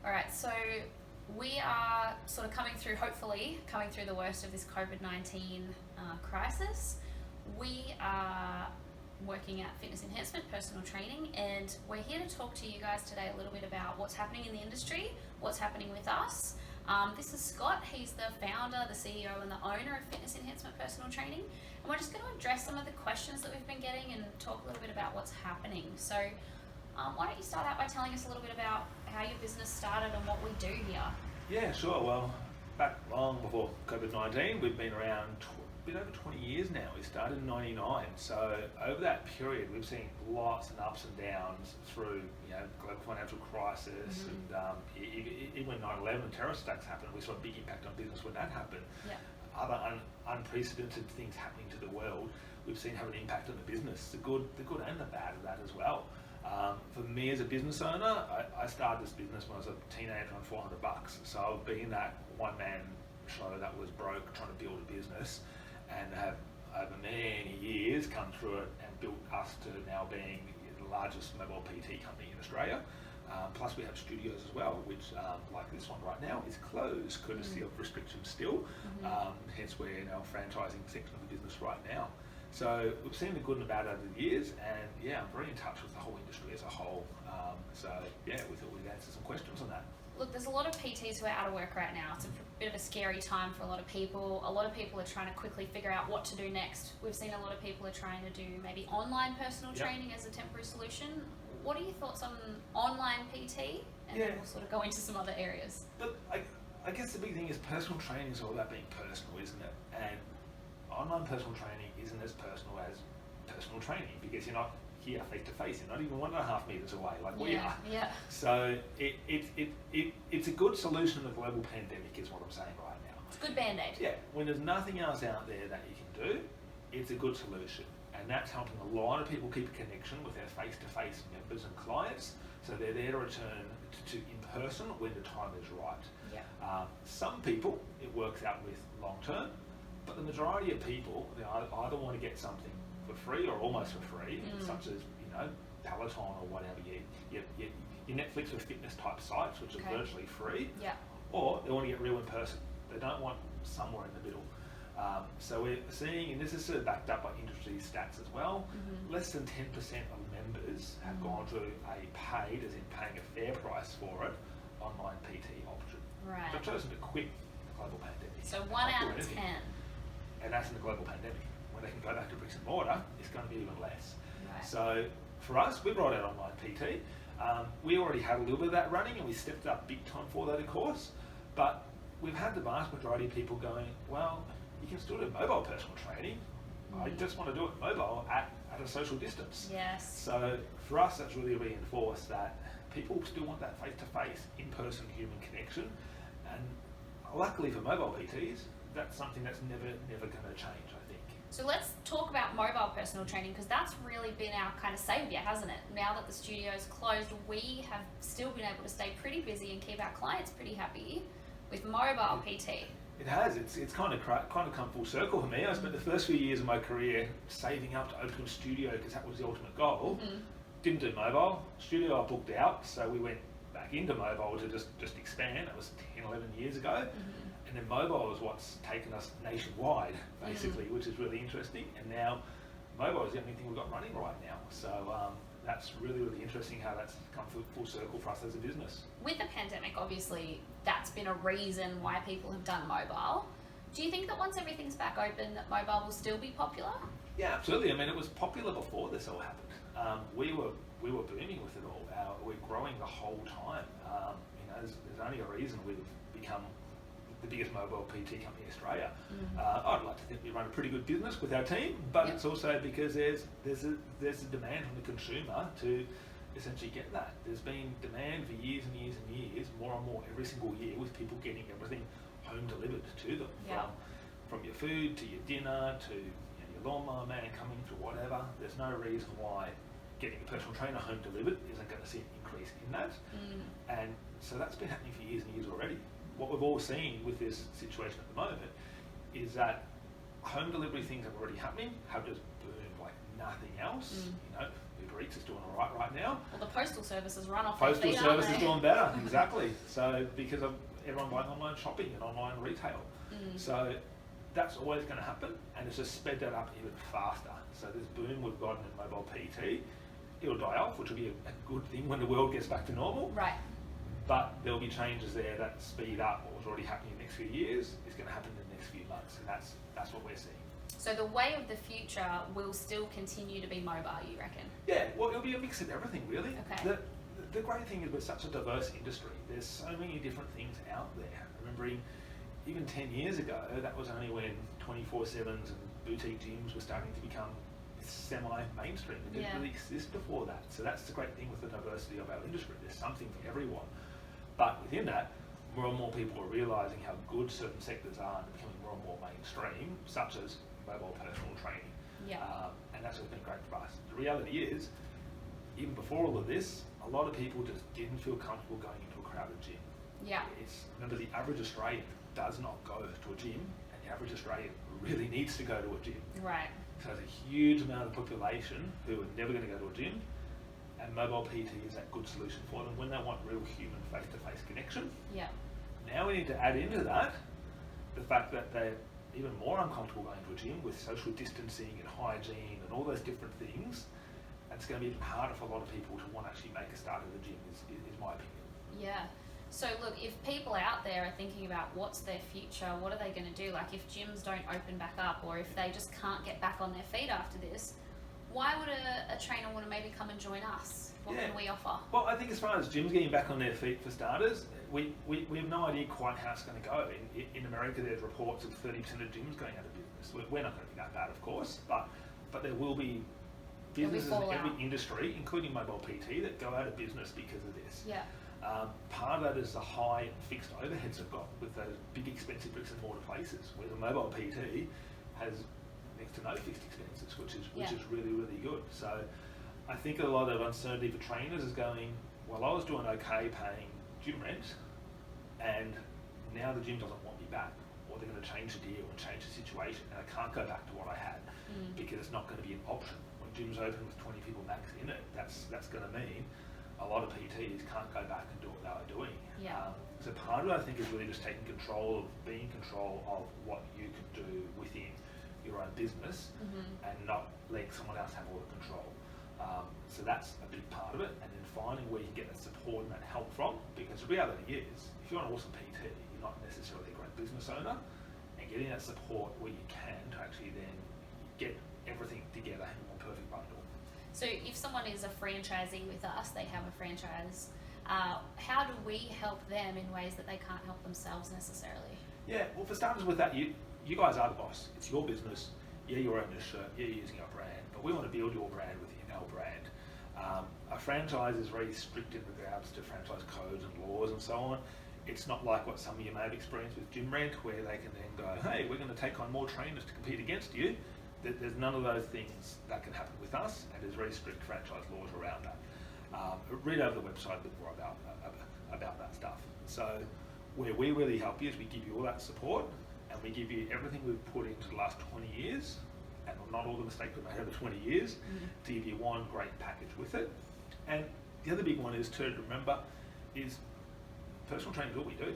All right, so we are sort of hopefully coming through the worst of this COVID-19 crisis. We are working at Fitness Enhancement, personal training, and we're here to talk to you guys today a little bit about what's happening in the industry, what's happening with us. This is Scott. He's the founder, the CEO, and the owner of Fitness Enhancement Personal Training, and we're just going to address some of the questions that we've been getting and talk a little bit about what's happening. So why don't you start out by telling us a little bit about how your business started and what we do here? Yeah, sure. Well, back long before COVID-19, we've been around a bit over 20 years now. We started in '99, so over that period we've seen lots and ups and downs through global financial crisis, and even when 9/11 and terrorist attacks happened, we saw a big impact on business when that happened. Yeah. Other unprecedented things happening to the world, we've seen have an impact on the business, the good and the bad of that as well. For me as a business owner, I started this business when I was a teenager on $400. So I've been that one-man show that was broke trying to build a business, and have over many years come through it and built us to now being the largest mobile PT company in Australia. Plus we have studios as well, which like this one right now is closed courtesy of restrictions still. Hence we're in our franchising section of the business right now. So we've seen the good and the bad over the years, and yeah, I'm very in touch with the whole industry as a whole. So yeah, we thought we'd answer some questions on that. Look, there's a lot of PTs who are out of work right now. It's a bit of a scary time for a lot of people. A lot of people are trying to quickly figure out what to do next. We've seen a lot of people are trying to do maybe online personal training as a temporary solution. What are your thoughts on online PT? And then we'll sort of go into some other areas. But I guess the big thing is personal training is all about being personal, isn't it? And online personal training isn't as personal as personal training, because you're not here face to face. You're not even 1.5 meters away like we are. Yeah. So it's a good solution to the global pandemic, is what I'm saying right now. It's a good band-aid. Yeah. When there's nothing else out there that you can do, it's a good solution, and that's helping a lot of people keep a connection with their face-to-face members and clients, so they're there to return to in person when the time is right. Yeah. Some people it works out with long term. But the majority of people, they either want to get something for free or almost for free, such as Peloton or whatever, your Netflix for fitness type sites, which are virtually free, or they want to get real in person. They don't want somewhere in the middle. So we're seeing, and this is sort of backed up by industry stats as well, less than 10% of members have gone to a paid, as in paying a fair price for it, online PT option. Right. So I've chosen to quit the global pandemic. So 1 out of 10. And that's in the global pandemic. When they can go back to bricks and mortar, it's going to be even less. Right. So for us, we rolled out online PT. We already had a little bit of that running, and we stepped up big time for that, of course. But we've had the vast majority of people going, well, you can still do mobile personal training. I just want to do it mobile at a social distance. Yes. So for us, that's really reinforced that people still want that face-to-face, in-person human connection. And luckily for mobile PTs, that's something that's never going to change, I think. So let's talk about mobile personal training, because that's really been our kind of saviour, hasn't it? Now that the studio's closed, we have still been able to stay pretty busy and keep our clients pretty happy with mobile PT. It has. It's kind of come full circle for me. I spent the first few years of my career saving up to open a studio, because that was the ultimate goal. Didn't do mobile. Studio I booked out, so we went back into mobile to just expand. That was 10, 11 years ago. And then mobile is what's taken us nationwide, basically, which is really interesting. And now mobile is the only thing we've got running right now. So that's really, really interesting how that's come full circle for us as a business. With the pandemic, obviously, that's been a reason why people have done mobile. Do you think that once everything's back open, that mobile will still be popular? Yeah, absolutely. I mean, it was popular before this all happened. We were booming with it all. We're growing the whole time. There's only a reason we've become the biggest mobile PT company in Australia. I'd like to think we run a pretty good business with our team, but it's also because there's a demand from the consumer to essentially get that. There's been demand for years and years and years, more and more every single year, with people getting everything home delivered to them. From your food to your dinner to your lawnmower man coming to whatever. There's no reason why getting a personal trainer home delivered isn't going to see an increase in that. And so that's been happening for years and years already. What we've all seen with this situation at the moment is that home delivery things that are already happening have just boomed like nothing else. Uber Greeks is doing all right now. Well, the postal service is run off their Postal feet, service aren't is they? doing better, exactly. So because of everyone buying online shopping and online retail. So that's always going to happen, and it's just sped that up even faster. So this boom we've gotten in mobile PT, it'll die off, which will be a good thing when the world gets back to normal. Right. But there'll be changes there that speed up what was already happening in the next few years is going to happen in the next few months, and that's what we're seeing. So the way of the future will still continue to be mobile, you reckon? Yeah, well, it'll be a mix of everything, really. Okay. The great thing is we're such a diverse industry. There's so many different things out there. Remembering, even 10 years ago, that was only when 24/7s and boutique gyms were starting to become semi-mainstream. It didn't really exist before that. So that's the great thing with the diversity of our industry. There's something for everyone. But within that, more and more people are realising how good certain sectors are and becoming more and more mainstream, such as mobile personal training. Yeah. And that's what's been great for us. The reality is, even before all of this, a lot of people just didn't feel comfortable going into a crowded gym. Yeah. Remember, the average Australian does not go to a gym, and the average Australian really needs to go to a gym. Right. So there's a huge amount of population who are never going to go to a gym, and mobile PT is that good solution for them when they want real human face-to-face connection. Yeah. Now we need to add into that the fact that they're even more uncomfortable going to a gym with social distancing and hygiene and all those different things. It's going to be even harder for a lot of people to want to actually make a start at the gym, is my opinion. Yeah. So look, if people out there are thinking about what's their future, what are they going to do? Like if gyms don't open back up, or if they just can't get back on their feet after this, why would a trainer want to maybe come and join us? What can we offer? Well, I think as far as gyms getting back on their feet, for starters, we have no idea quite how it's going to go. In America, there's reports of 30% of gyms going out of business. We're not going to be that bad, of course, but there will be businesses in every industry, including mobile PT, that go out of business because of this. Yeah. Part of that is the high fixed overheads they've got with those big expensive bricks and mortar places, where the mobile PT has next to no fixed expenses, which is really, really good. So I think a lot of uncertainty for trainers is going, well, I was doing okay paying gym rent, and now the gym doesn't want me back, or they're going to change the deal and change the situation, and I can't go back to what I had because it's not going to be an option. When gyms open with 20 people max in it, that's going to mean a lot of PTs can't go back and do what they were doing. Yeah. So part of it, I think, is really just taking control of, being in control of what you can do within your own business and not letting someone else have all the control. So that's a big part of it, and then finding where you can get that support and that help from, because the reality is, if you're an awesome PT, you're not necessarily a great business owner, and getting that support where you can to actually then get everything together in one perfect bundle. So if someone is a franchisee with us, they have a franchise, how do we help them in ways that they can't help themselves necessarily? Yeah, well, for starters with that, you guys are the boss. It's your business. Yeah, you're owning this shirt. Yeah, you're using our brand, but we want to build your brand within our brand. A franchise is very strict in regards to franchise codes and laws and so on. It's not like what some of you may have experienced with gym rent, where they can then go, hey, we're going to take on more trainers to compete against you. There's none of those things that can happen with us, and there's very strict franchise laws around that. Read over the website a bit more about that stuff. So where we really help you is we give you all that support, and we give you everything we've put into the last 20 years, and not all the mistakes we've made over 20 years, to give you one great package with it. And the other big one is to remember is personal training is all we do.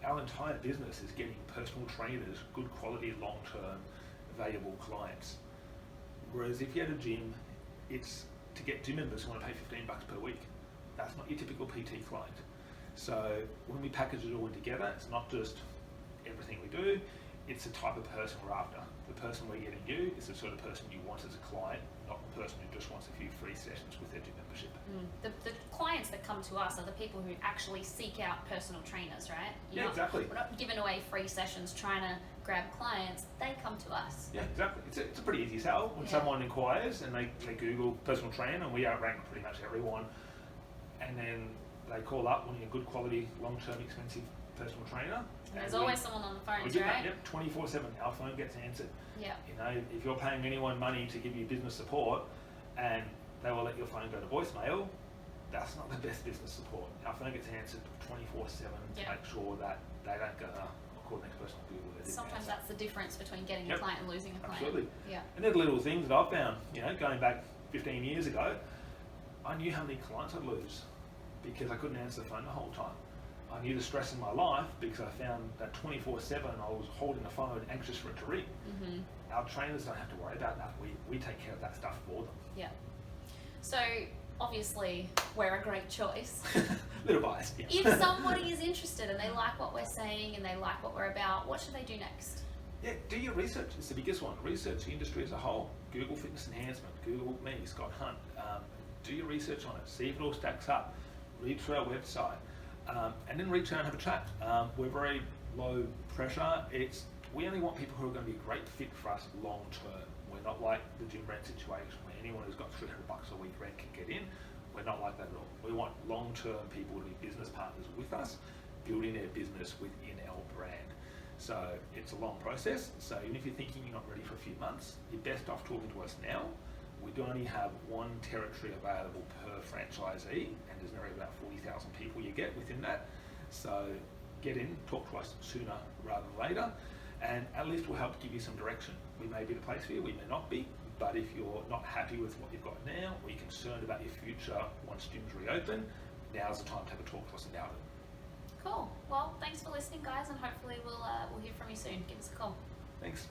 Our entire business is getting personal trainers, good quality, long-term, valuable clients. Whereas if you had a gym, it's to get gym members who want to pay $15 per week. That's not your typical PT client. So when we package it all in together, it's not just everything we do, it's the type of person we're after. The person we're getting you is the sort of person you want as a client, not the person who just wants a few free sessions with their gym membership. The clients that come to us are the people who actually seek out personal trainers, right? Exactly. We're not giving away free sessions trying to grab clients. They come to us. Yeah, exactly. It's a pretty easy sell. When someone inquires and they Google personal trainer, and we outrank pretty much everyone, and then they call up wanting a good quality, long-term, expensive personal trainer. And there's always someone on the phone, right? Yep, 24/7. Our phone gets answered. Yeah. You know, if you're paying anyone money to give you business support, and they will let your phone go to voicemail, that's not the best business support. Our phone gets answered 24/7 to make sure that they don't go, I'll call the next person on Google. Sometimes that's the difference between getting a client and losing a client. Absolutely. Yeah. And they're the little things that I've found, going back 15 years ago, I knew how many clients I'd lose because I couldn't answer the phone the whole time. I knew the stress in my life because I found that 24/7 I was holding the phone, anxious for it to ring. Our trainers don't have to worry about that. We take care of that stuff for them. Yeah. So obviously we're a great choice. Little biased, yeah. If somebody is interested and they like what we're saying and they like what we're about, what should they do next? Yeah, do your research. It's the biggest one. Research the industry as a whole. Google fitness enhancement. Google me, Scott Hunt. Do your research on it. See if it all stacks up. Read through our website. And then reach out and have a chat. We're very low pressure. We only want people who are going to be a great fit for us long term. We're not like the gym rent situation where anyone who's got $300 a week rent can get in. We're not like that at all. We want long term people to be business partners with us, building their business within our brand. So it's a long process. So even if you're thinking you're not ready for a few months, you're best off talking to us now. We do only have one territory available per franchisee, and there's nearly about 40,000 people you get within that. So get in, talk to us sooner rather than later, and at least we'll help give you some direction. We may be the place for you, we may not be, but if you're not happy with what you've got now, or you're concerned about your future once gyms reopen, now's the time to have a talk to us about it. Cool. Well, thanks for listening, guys, and hopefully we'll hear from you soon. Give us a call. Thanks.